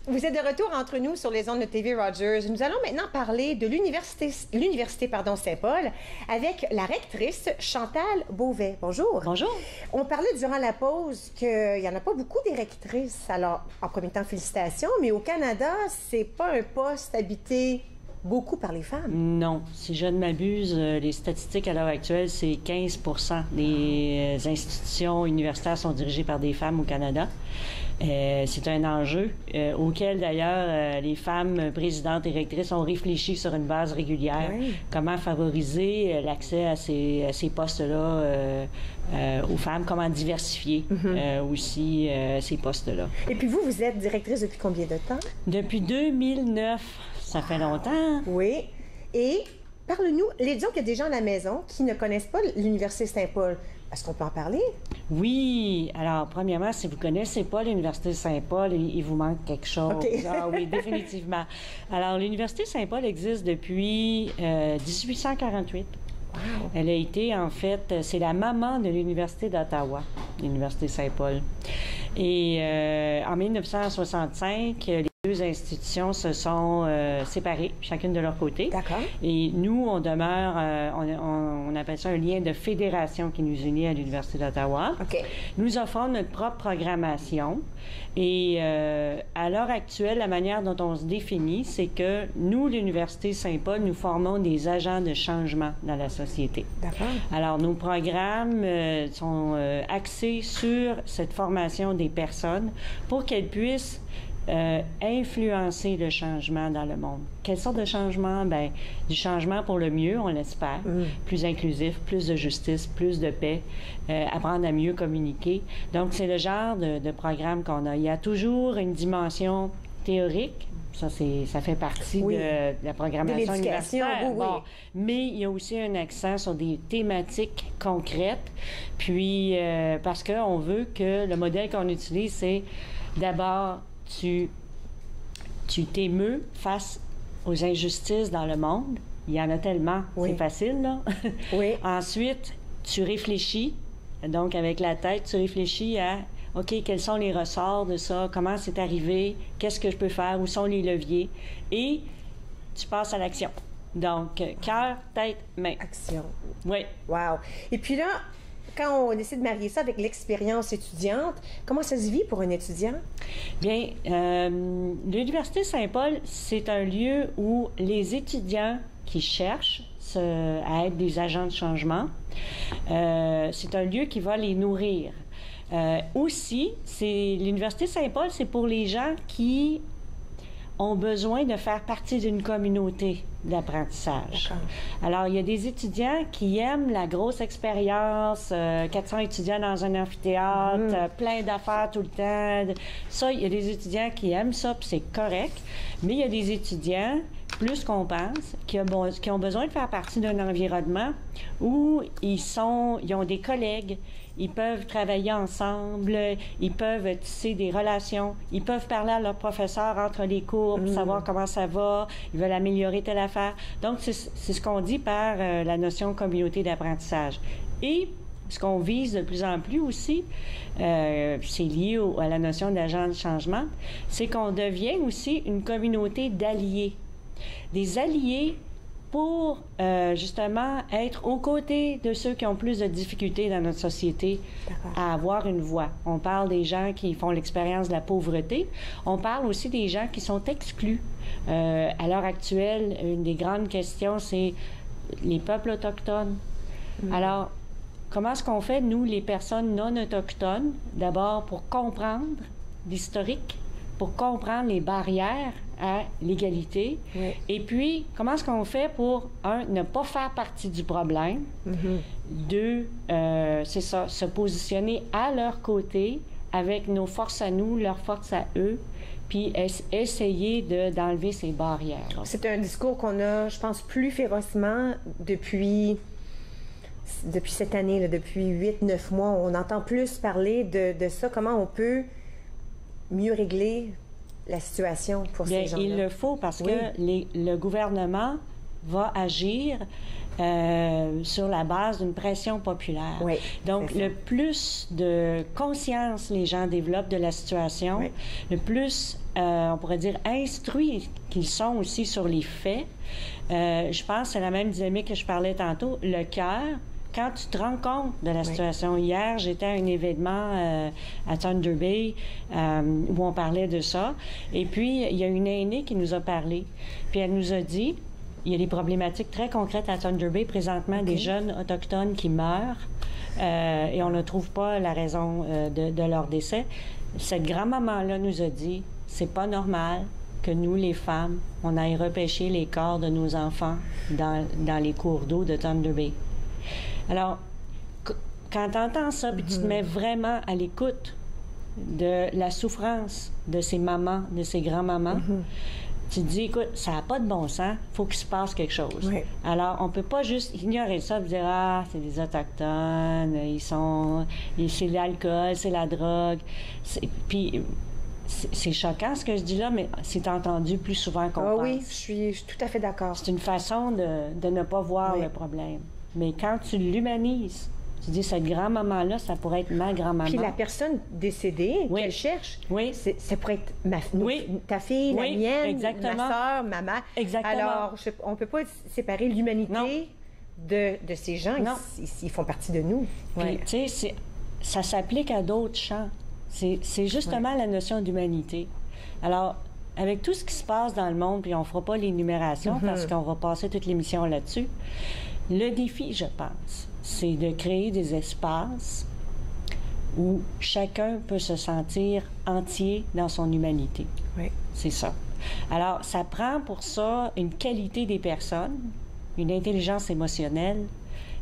Vous êtes de retour entre nous sur les ondes de TV Rogers. Nous allons maintenant parler de l'université Saint-Paul avec la rectrice Chantal Beauvais. Bonjour. Bonjour. On parlait durant la pause qu'il n'y en a pas beaucoup des rectrices. Alors, en premier temps, félicitations, mais au Canada, c'est pas un poste habité beaucoup par les femmes. Non. Si je ne m'abuse, les statistiques à l'heure actuelle, c'est 15% des institutions universitaires sont dirigées par des femmes au Canada. C'est un enjeu auquel, d'ailleurs, les femmes présidentes et rectrices ont réfléchi sur une base régulière. Oui. Comment favoriser l'accès à ces postes-là aux femmes, comment diversifier aussi ces postes-là. Et puis vous êtes directrice depuis combien de temps? Depuis 2009. Ça fait longtemps. Oui. Et parle-nous, disons qu'il y a des gens à la maison qui ne connaissent pas l'Université Saint-Paul. Est-ce qu'on peut en parler? Oui. Alors, premièrement, si vous ne connaissez pas l'Université Saint-Paul, il vous manque quelque chose. Okay. Ah oui, définitivement. Alors, l'Université Saint-Paul existe depuis 1848. Wow. Elle a été, en fait, c'est la maman de l'Université d'Ottawa, l'Université Saint-Paul. Et en 1965, les deux institutions se sont séparées, chacune de leur côté. D'accord. Et nous, on demeure, on appelle ça un lien de fédération qui nous unit à l'Université d'Ottawa. OK. Nous offrons notre propre programmation. Et à l'heure actuelle, la manière dont on se définit, c'est que nous, l'Université Saint-Paul, nous formons des agents de changement dans la société. D'accord. Alors, nos programmes sont axés sur cette formation des personnes pour qu'elles puissent influencer le changement dans le monde. Quelle sorte de changement? Bien, du changement pour le mieux, on l'espère. Plus inclusif, plus de justice, plus de paix, apprendre à mieux communiquer. Donc, c'est le genre de programme qu'on a. Il y a toujours une dimension théorique. Ça fait partie de la programmation universitaire. Oui, oui. Bon, mais il y a aussi un accent sur des thématiques concrètes. Puis, parce qu'on veut que le modèle qu'on utilise, c'est d'abord tu t'émeus face aux injustices dans le monde. Il y en a tellement. Oui. C'est facile, là. Oui. Ensuite, tu réfléchis. Donc, avec la tête, tu réfléchis à OK, quels sont les ressorts de ça? Comment c'est arrivé? Qu'est-ce que je peux faire? Où sont les leviers? Et tu passes à l'action. Donc, cœur, tête, main. Action. Oui. Wow. Et puis là, quand on décide de marier ça avec l'expérience étudiante, comment ça se vit pour un étudiant? Bien, l'Université Saint-Paul, c'est un lieu où les étudiants qui cherchent à être des agents de changement, c'est un lieu qui va les nourrir. Aussi, l'Université Saint-Paul, c'est pour les gens qui ont besoin de faire partie d'une communauté d'apprentissage. Alors, il y a des étudiants qui aiment la grosse expérience, 400 étudiants dans un amphithéâtre, plein d'affaires tout le temps. Ça, il y a des étudiants qui aiment ça, puis c'est correct. Mais il y a des étudiants, plus qu'on pense, qui ont besoin de faire partie d'un environnement où ils ont des collègues, ils peuvent travailler ensemble, ils peuvent tisser des relations, ils peuvent parler à leurs professeurs entre les cours pour savoir comment ça va, ils veulent améliorer telle affaire. Donc, c'est ce qu'on dit par la notion communauté d'apprentissage. Et ce qu'on vise de plus en plus aussi, c'est lié à la notion d'agent de changement, c'est qu'on devient aussi une communauté d'alliés. Des alliés pour justement être aux côtés de ceux qui ont plus de difficultés dans notre société à avoir une voix. On parle des gens qui font l'expérience de la pauvreté. On parle aussi des gens qui sont exclus. À l'heure actuelle, une des grandes questions, c'est les peuples autochtones. Alors, comment est-ce qu'on fait, nous, les personnes non autochtones, d'abord pour comprendre l'historique, pour comprendre les barrières à l'égalité. Oui. Et puis, comment est-ce qu'on fait pour, ne pas faire partie du problème, deux, c'est ça, se positionner à leur côté avec nos forces à nous, leurs forces à eux, puis essayer d'enlever ces barrières. C'est un discours qu'on a, je pense, plus férocement depuis cette année, là, depuis 8-9 mois. On entend plus parler de ça, comment on peut mieux régler la situation pour ces gens-là. Il le faut parce que le gouvernement va agir sur la base d'une pression populaire. Oui, donc, le plus de conscience les gens développent de la situation, le plus, on pourrait dire, instruits qu'ils sont aussi sur les faits. Je pense que c'est la même dynamique que je parlais tantôt. Le cœur, quand tu te rends compte de la situation. Hier, j'étais à un événement à Thunder Bay où on parlait de ça. Et puis, il y a une aînée qui nous a parlé. Puis elle nous a dit, il y a des problématiques très concrètes à Thunder Bay présentement, des jeunes autochtones qui meurent et on ne trouve pas la raison de leur décès. Cette grand-maman-là nous a dit, c'est pas normal que nous, les femmes, on aille repêcher les corps de nos enfants dans les cours d'eau de Thunder Bay. Alors, quand tu entends ça, puis tu te mets vraiment à l'écoute de la souffrance de ces mamans, de ces grands-mamans, tu te dis, écoute, ça n'a pas de bon sens, il faut qu'il se passe quelque chose. Oui. Alors, on ne peut pas juste ignorer ça et dire, ah, c'est des Autochtones, c'est l'alcool, c'est la drogue. Puis, c'est choquant ce que je dis là, mais c'est entendu plus souvent qu'on pense. Oui, je suis tout à fait d'accord. C'est une façon de ne pas voir le problème. Mais quand tu l'humanises, tu dis, cette grand-maman-là, ça pourrait être ma grand-maman. Puis la personne décédée qu'elle cherche, ça pourrait être ta fille, la mienne, ma soeur, ma mère. Exactement. Alors, on ne peut pas séparer l'humanité de ces gens. Ils font partie de nous. Puis, tu sais, ça s'applique à d'autres champs. C'est justement la notion d'humanité. Alors, avec tout ce qui se passe dans le monde, puis on ne fera pas l'énumération parce qu'on va passer toute l'émission là-dessus, le défi, je pense, c'est de créer des espaces où chacun peut se sentir entier dans son humanité. Oui. C'est ça. Alors, ça prend pour ça une qualité des personnes, une intelligence émotionnelle,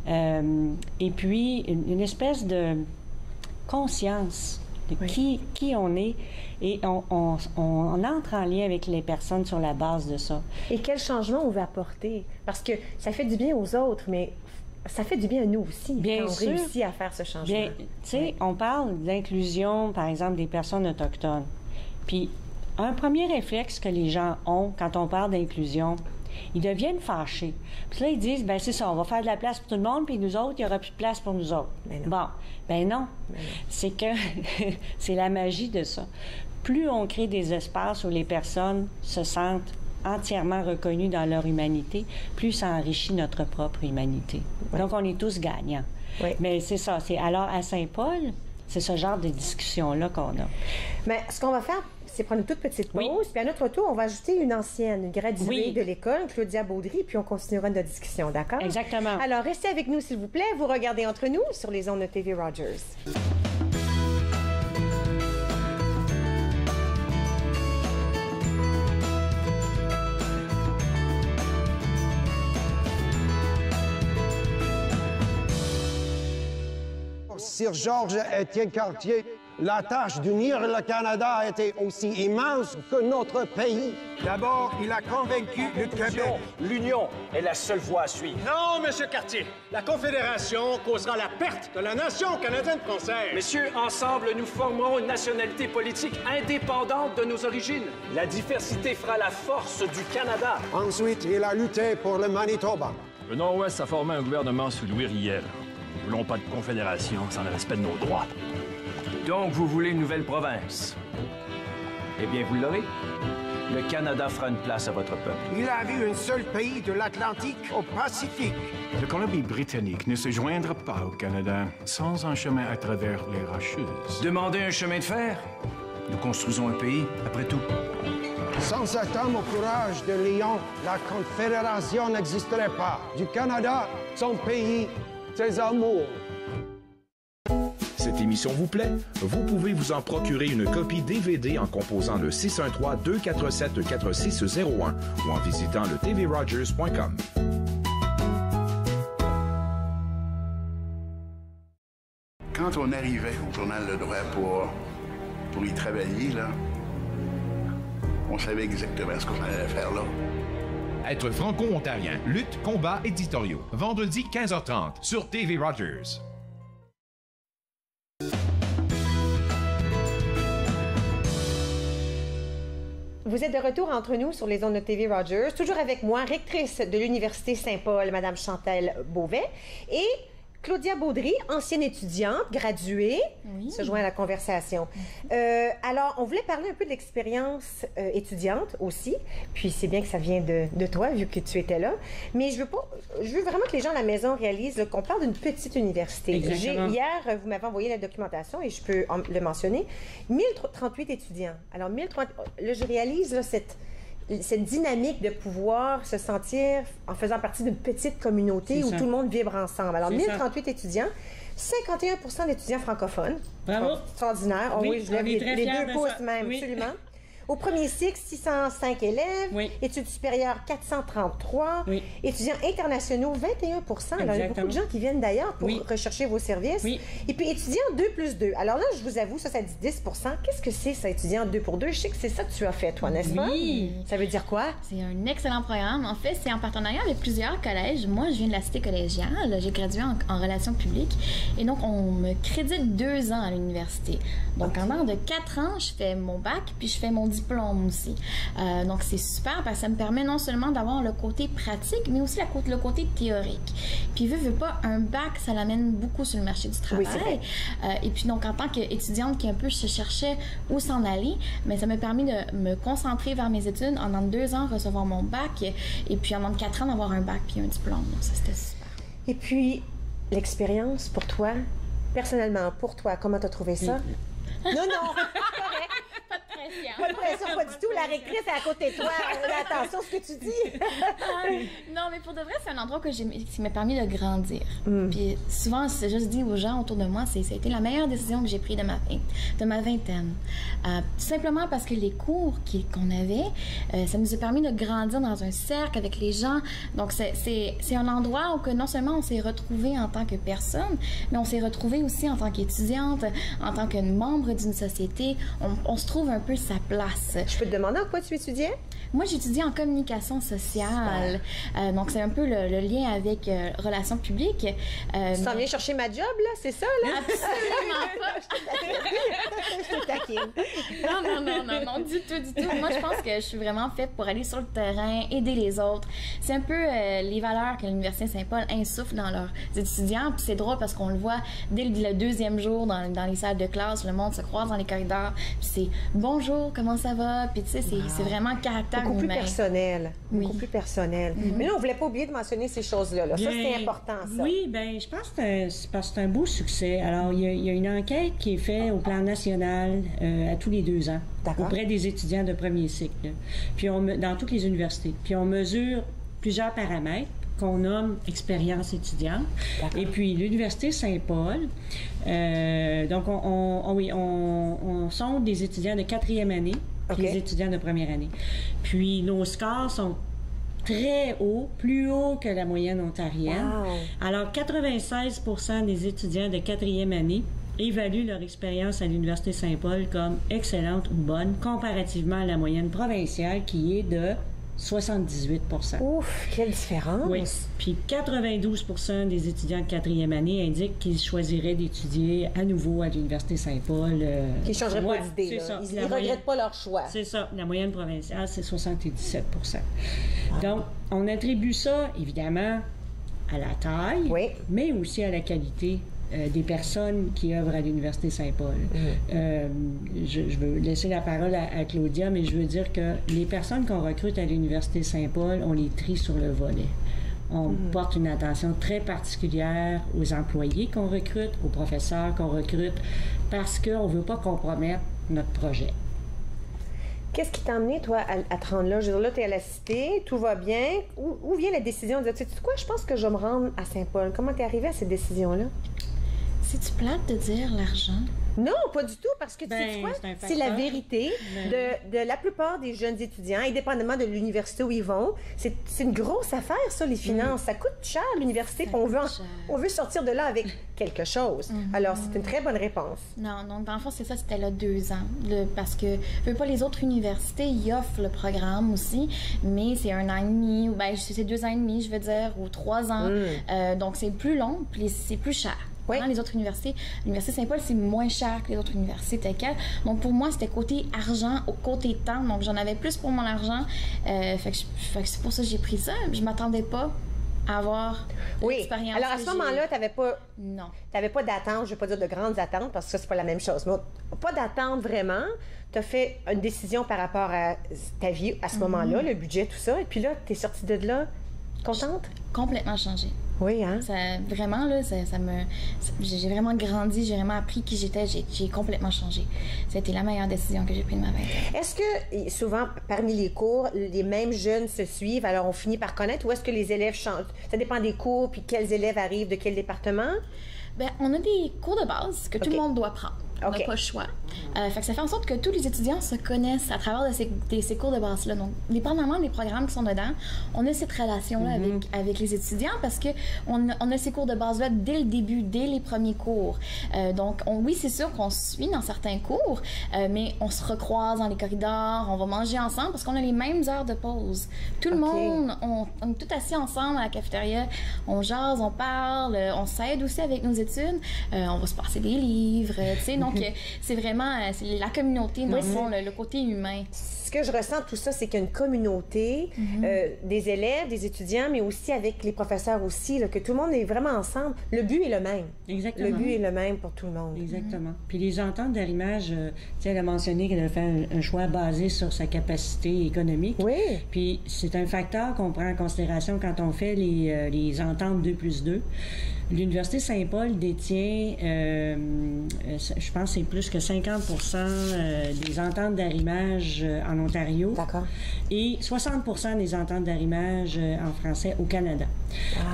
et puis une espèce de conscience de qui on est, et on entre en lien avec les personnes sur la base de ça. Et quel changement on veut apporter? Parce que ça fait du bien aux autres, mais ça fait du bien à nous aussi. Bien quand sûr. on réussit à faire ce changement. Bien, tu sais, on parle d'inclusion, par exemple, des personnes autochtones. Puis, un premier réflexe que les gens ont quand on parle d'inclusion, ils deviennent fâchés. Puis là, ils disent, ben c'est ça, on va faire de la place pour tout le monde, puis nous autres, il n'y aura plus de place pour nous autres. Bon, ben non. C'est que c'est la magie de ça. Plus on crée des espaces où les personnes se sentent entièrement reconnues dans leur humanité, plus ça enrichit notre propre humanité. Donc, on est tous gagnants. Mais c'est ça. Alors, à Saint-Paul, c'est ce genre de discussion-là qu'on a. Mais ce qu'on va faire, c'est prendre une toute petite pause, puis à notre tour, on va ajouter une ancienne, une graduée de l'école, Claudia Baudry, puis on continuera notre discussion, d'accord? Exactement. Alors, restez avec nous, s'il vous plaît. Vous regardez Entre nous sur les ondes de TV Rogers. Sir Georges-Étienne Cartier, la tâche d'unir le Canada a été aussi immense que notre pays. D'abord, il a convaincu le Québec. L'union est la seule voie à suivre. Non, Monsieur Cartier. La Confédération causera la perte de la nation canadienne-française. Messieurs, ensemble, nous formerons une nationalité politique indépendante de nos origines. La diversité fera la force du Canada. Ensuite, il a lutté pour le Manitoba. Le Nord-Ouest a formé un gouvernement sous Louis Riel. Nous ne voulons pas de confédération sans le respect de nos droits. Donc, vous voulez une nouvelle province? Eh bien, vous l'aurez. Le Canada fera une place à votre peuple. Il a vu un seul pays de l'Atlantique au Pacifique. La Colombie-Britannique ne se joindra pas au Canada sans un chemin à travers les Rocheuses. Demandez un chemin de fer. Nous construisons un pays, après tout. Sans cet homme au courage de Lion, la Confédération n'existerait pas. Du Canada, son pays, ses amours. Cette émission vous plaît? Vous pouvez vous en procurer une copie DVD en composant le 613-247-4601 ou en visitant le tvrogers.com. Quand on arrivait au Journal Le Droit pour y travailler, là, on savait exactement ce qu'on allait faire là. Être franco-ontarien, lutte, combat, éditoriaux. Vendredi 15h30 sur TV Rogers. Vous êtes de retour entre nous sur les ondes de TV Rogers, toujours avec moi, rectrice de l'Université Saint-Paul, Mme Chantal Beauvais, et Claudia Baudry, ancienne étudiante, graduée, se joint à la conversation. Alors, on voulait parler un peu de l'expérience étudiante aussi, puis c'est bien que ça vient de toi, vu que tu étais là, mais je veux vraiment que les gens à la maison réalisent qu'on parle d'une petite université. Hier, vous m'avez envoyé la documentation, et je peux le mentionner, 1038 étudiants. Alors, 1038, là, je réalise là, cette dynamique de pouvoir se sentir en faisant partie d'une petite communauté où tout le monde vibre ensemble. Alors, 1038 étudiants, 51% d'étudiants francophones. Bravo! Extraordinaire. Oh, oui, je lève les 2 pouces même, absolument. Au premier cycle, 605 élèves. Études supérieures, 433. Étudiants internationaux, 21%. Alors, il y a beaucoup de gens qui viennent d'ailleurs pour rechercher vos services. Et puis, étudiants 2+2. Alors là, je vous avoue, ça dit 10%. Qu'est-ce que c'est, ça, étudiant 2 pour 2? Je sais que c'est ça que tu as fait, toi, n'est-ce pas? Oui. Ça veut dire quoi? C'est un excellent programme. En fait, c'est en partenariat avec plusieurs collèges. Moi, je viens de la cité collégiale. J'ai gradué en relations publiques. Et donc, on me crédite 2 ans à l'université. Donc, pendant de 4 ans, je fais mon bac, puis je fais mon diplôme aussi. Donc, c'est super parce que ça me permet non seulement d'avoir le côté pratique, mais aussi le côté théorique. Puis, veux pas, un bac, ça l'amène beaucoup sur le marché du travail. Et puis, donc, en tant qu'étudiante qui un peu se cherchait où s'en aller, mais ça m'a permis de me concentrer vers mes études, en 2 ans, recevoir mon bac, et puis en 4 ans, d'avoir un bac puis un diplôme. Donc, ça, c'était super. Et puis, l'expérience pour toi, personnellement, pour toi, comment tu as trouvé ça? Non, correct. Pas de pression. Pas de pression, pas du tout. La rectrice est à côté de toi. Attention à ce que tu dis. Non, mais pour de vrai, c'est un endroit qui m'a permis de grandir. Puis souvent, c'est juste dit aux gens autour de moi, ça a été la meilleure décision que j'ai prise de ma vingtaine. Tout simplement parce que les cours qu'on avait, ça nous a permis de grandir dans un cercle avec les gens. Donc, c'est un endroit où que non seulement on s'est retrouvés en tant que personne, mais on s'est retrouvés aussi en tant qu'étudiante, en tant que membre d'une société. On se trouve un peu sa place. Je peux te demander en quoi tu étudiais? Moi, j'étudie en communication sociale. Donc, c'est un peu le lien avec relations publiques. Tu t'en viens chercher ma job, là? C'est ça, là? Absolument pas! Je te taquine. Non, du tout. Moi, je pense que je suis vraiment faite pour aller sur le terrain, aider les autres. C'est un peu les valeurs que l'Université Saint-Paul insuffle dans leurs étudiants. Puis c'est drôle parce qu'on le voit dès le 2e jour dans les salles de classe, le monde se croise dans les corridors. Puis c'est « Bonjour, comment ça va? » Puis tu sais, c'est vraiment caractère beaucoup humain. Plus personnel. Beaucoup plus personnel. Mais là, on ne voulait pas oublier de mentionner ces choses-là. Là. Ça, c'est important, ça. Oui, bien, je pense que c'est un beau succès. Alors, il y a une enquête qui est faite au plan national à tous les 2 ans auprès des étudiants de premier cycle, puis dans toutes les universités. Puis on mesure plusieurs paramètres qu'on nomme expérience étudiante. Et puis, l'Université Saint-Paul, donc on sonde des étudiants de 4e année, puis les étudiants de première année. Puis, nos scores sont très hauts, plus hauts que la moyenne ontarienne. Alors, 96% des étudiants de 4e année évaluent leur expérience à l'Université Saint-Paul comme excellente ou bonne, comparativement à la moyenne provinciale qui est de 78%. Ouf, quelle différence! Oui. Puis 92% des étudiants de 4e année indiquent qu'ils choisiraient d'étudier à nouveau à l'Université Saint-Paul. Qu'ils ne changeraient pas d'idée. Ils ne regrettent pas leur choix. C'est ça. La moyenne provinciale, c'est 77%. Donc, on attribue ça, évidemment, à la taille, mais aussi à la qualité des personnes qui œuvrent à l'Université Saint-Paul. Je veux laisser la parole à Claudia, mais je veux dire que les personnes qu'on recrute à l'Université Saint-Paul, on les trie sur le volet. On porte une attention très particulière aux employés qu'on recrute, aux professeurs qu'on recrute, parce qu'on ne veut pas compromettre notre projet. Qu'est-ce qui t'a amené, toi, à te rendre là? Je veux dire, là, tu es à la Cité, tout va bien. Où vient la décision de dire, tu sais quoi, je pense que je vais me rendre à Saint-Paul? Comment t'es arrivée à cette décision-là? C'est-tu plate de dire l'argent? Non, pas du tout, parce que tu sais quoi? C'est la vérité de la plupart des jeunes étudiants, indépendamment de l'université où ils vont. C'est une grosse affaire, ça, les finances. Ça coûte cher, l'université, puis on veut sortir de là avec quelque chose. Alors, c'est une très bonne réponse. Non, donc, dans le fond, c'est ça, c'était là 2 ans. Parce que, je veux pas, les autres universités, ils offrent le programme aussi, mais c'est 1 an et demi, ou bien c'est 2 ans et demi, je veux dire, ou 3 ans. Donc, c'est plus long, puis c'est plus cher. dans les autres universités. L'Université Saint-Paul, c'est moins cher que les autres universités telles quelles. Donc, pour moi, c'était côté argent au côté temps. Donc, j'en avais plus pour mon argent. Fait que c'est pour ça que j'ai pris ça. Je m'attendais pas à avoir l'expérience. Alors, à ce moment-là, tu n'avais pas... Non. Tu n'avais pas d'attente, je ne vais pas dire de grandes attentes, parce que ça, c'est pas la même chose. Mais pas d'attente vraiment. Tu as fait une décision par rapport à ta vie à ce moment-là, le budget, tout ça. Et puis là, tu es sortie de là contente? Complètement changée. Oui, hein? Vraiment, là, j'ai vraiment grandi, j'ai vraiment appris qui j'étais, j'ai complètement changé. C'était la meilleure décision que j'ai prise de ma vie. Est-ce que, souvent, parmi les cours, les mêmes jeunes se suivent, alors on finit par connaître, ou est-ce que les élèves changent? Ça dépend des cours, puis quels élèves arrivent de quel département? Bien, on a des cours de base que tout le monde doit prendre. On n'a pas le choix. Fait que ça fait en sorte que tous les étudiants se connaissent à travers ces cours de base-là. Donc, dépendamment des programmes qui sont dedans, on a cette relation-là avec les étudiants parce qu'on a ces cours de base-là dès le début, dès les premiers cours. Donc, oui, c'est sûr qu'on se suit dans certains cours, mais on se recroise dans les corridors, on va manger ensemble parce qu'on a les mêmes heures de pause. Tout le monde, on est tout assis ensemble à la cafétéria, on jase, on parle, on s'aide aussi avec nos études, on va se passer des livres, tu sais. Donc, c'est vraiment la communauté, dans le fond, le côté humain. Ce que je ressens tout ça, c'est qu'il y a une communauté des élèves, des étudiants, mais aussi avec les professeurs aussi, là, que tout le monde est vraiment ensemble. Le but est le même. Exactement. Le but est le même pour tout le monde. Exactement. Puis les ententes d'arrimage, tu sais, elle a mentionné qu'elle a fait un choix basé sur sa capacité économique. Oui. Puis c'est un facteur qu'on prend en considération quand on fait les ententes 2+2. L'Université Saint-Paul détient, je pense, c'est plus que 50% des ententes d'arrimage en Ontario. D'accord. Et 60% des ententes d'arrimage en français au Canada.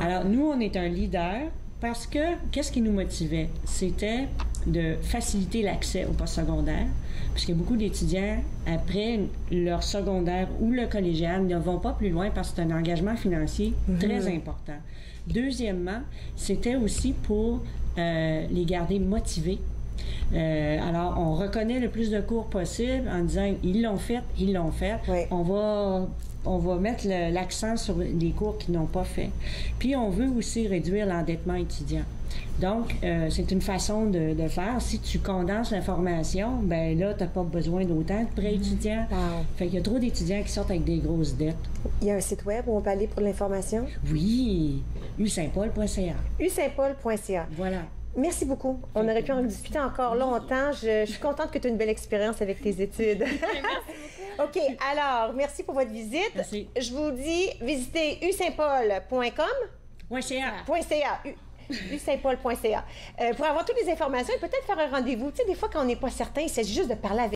Alors, nous, on est un leader parce que, qu'est-ce qui nous motivait? C'était de faciliter l'accès au postsecondaire, puisque beaucoup d'étudiants, après leur secondaire ou le collégial, ne vont pas plus loin parce que c'est un engagement financier très important. Deuxièmement, c'était aussi pour les garder motivés. Alors, on reconnaît le plus de cours possible en disant « ils l'ont fait, ils l'ont fait Oui. ». On va mettre l'accent sur les cours qu'ils n'ont pas fait. Puis, on veut aussi réduire l'endettement étudiant. Donc, c'est une façon de faire. Si tu condenses l'information, ben là, tu n'as pas besoin d'autant de prêts étudiants. Wow. Fait qu'il y a trop d'étudiants qui sortent avec des grosses dettes. Il y a un site web où on peut aller pour l'information? Oui, usaintpaul.ca. usaintpaul.ca. Voilà. Merci beaucoup. On aurait pu en discuter encore longtemps. Je suis contente que tu aies une belle expérience avec tes études. Merci beaucoup. OK, alors, merci pour votre visite. Merci. Je vous dis, visitez usaintpaul.com. .ca. usaintpaul.ca. Pour avoir toutes les informations et peut-être faire un rendez-vous. Tu sais, des fois, quand on n'est pas certain, il s'agit juste de parler avec